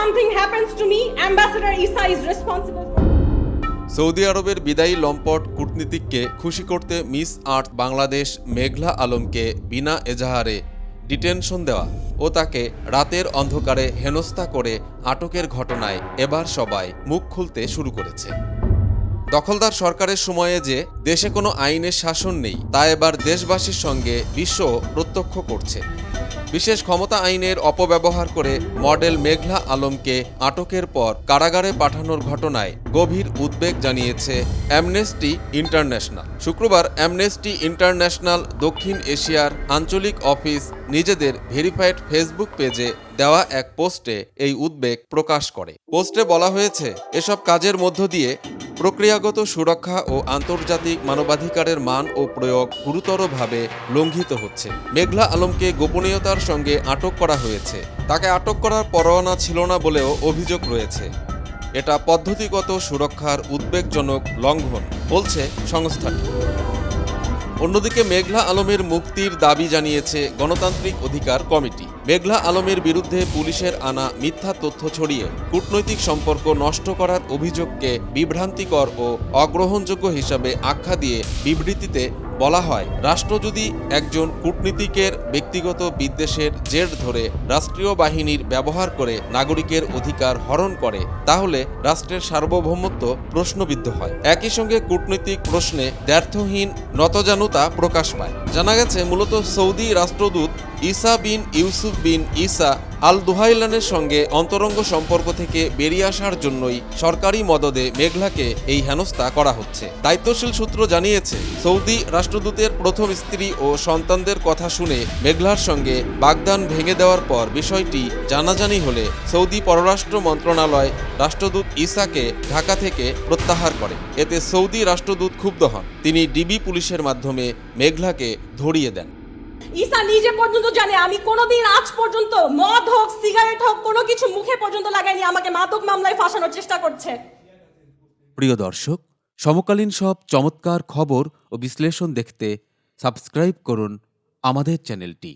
something happens to me, Ambassador Isa is responsible for. Saudi আরবের বিদায়ী লম্পট কূটনীতিককে খুশি করতে মিস আর্থ বাংলাদেশ মেঘলা আলমকে বিনা এজাহারে ডিটেনশন দেওয়া ও তাকে রাতের অন্ধকারে হেনস্থা করে আটকের ঘটনায় এবার সবাই মুখ খুলতে শুরু করেছে। দখলদার সরকারের সময়ে যে দেশে কোনো আইনের শাসন নেই তা এবার দেশবাসীর সঙ্গে বিশ্ব প্রত্যক্ষ করছে। বিশেষ ক্ষমতা আইনের অপব্যবহার করে মডেল মেঘলা আলমকে আটকের পর কারাগারে পাঠানোর ঘটনায় গভীর উদ্বেগ জানিয়েছে অ্যামনেস্টি ইন্টারন্যাশনাল। শুক্রবার অ্যামনেস্টি ইন্টারন্যাশনাল দক্ষিণ এশিয়ার আঞ্চলিক অফিস নিজেদের ভেরিফাইড ফেসবুক পেজে দেওয়া এক পোস্টে এই উদ্বেগ প্রকাশ করে। পোস্টে বলা হয়েছে, এসব কাজের মধ্য দিয়ে প্রক্রিয়াগত সুরক্ষা ও আন্তর্জাতিক মানবাধিকারের মান ও প্রয়োগ গুরুতরভাবে লঙ্ঘিত হচ্ছে। মেঘলা আলমকে গোপনীয়তার সঙ্গে আটক করা হয়েছে। তাকে আটক করার পরোয়ানা ছিল না বলেও অভিযোগ রয়েছে। এটা পদ্ধতিগত সুরক্ষার উদ্বেগজনক লঙ্ঘন বলছে সংস্থাটি। অন্যদিকে মেঘলা আলমের মুক্তির দাবি জানিয়েছে গণতান্ত্রিক অধিকার কমিটি। মেঘলা আলমের বিরুদ্ধে পুলিশের আনা মিথ্যা তথ্য ছড়িয়ে কূটনৈতিক সম্পর্ক নষ্ট করার অভিযোগকে বিভ্রান্তিকর ও অগ্রহণযোগ্য হিসাবে আখ্যা দিয়ে বিবৃতিতে বলা হয়, রাষ্ট্র যদি একজন কূটনীতিকের ব্যক্তিগত বিদ্বেষের জের ধরে রাষ্ট্রীয় বাহিনীর ব্যবহার করে নাগরিকের অধিকার হরণ করে তাহলে রাষ্ট্রের সার্বভৌমত্ব প্রশ্নবিদ্ধ হয়। একই সঙ্গে কূটনৈতিক প্রশ্নে দ্ব্যর্থহীন নতজানুতা প্রকাশ পায়। জানা গেছে, মূলত সৌদি রাষ্ট্রদূত ইসা বিন ইউসুফ বিন ইসা আল দুহাইলানের সঙ্গে অন্তরঙ্গ সম্পর্ক থেকে বেরিয়ে আসার জন্যই সরকারি মদদে মেঘলাকে এই হেনস্থা করা হচ্ছে। দায়িত্বশীল সূত্র জানিয়েছে, সৌদি রাষ্ট্রদূতের প্রথম স্ত্রী ও সন্তানদের কথা শুনে মেঘলার সঙ্গে বাগদান ভেঙে দেওয়ার পর বিষয়টি জানাজানি হলে সৌদি পররাষ্ট্র মন্ত্রণালয় রাষ্ট্রদূত ইসাকে ঢাকা থেকে প্রত্যাহার করে। এতে সৌদি রাষ্ট্রদূত ক্ষুব্ধ হন। তিনি ডিবি পুলিশের মাধ্যমে মেঘলাকে ধরিয়ে দেন। ইসা নিজে পর্যন্ত জানে আমি কোনোদিন আজ পর্যন্ত মদ হোক সিগারেট হোক কোনো কিছু মুখে পর্যন্ত লাগাইনি, আমাকে মাদক মামলায় ফাঁসানোর চেষ্টা করছে। প্রিয় দর্শক, সমকালীন সব চমৎকার খবর ও বিশ্লেষণ দেখতে সাবস্ক্রাইব করুন আমাদের চ্যানেলটি।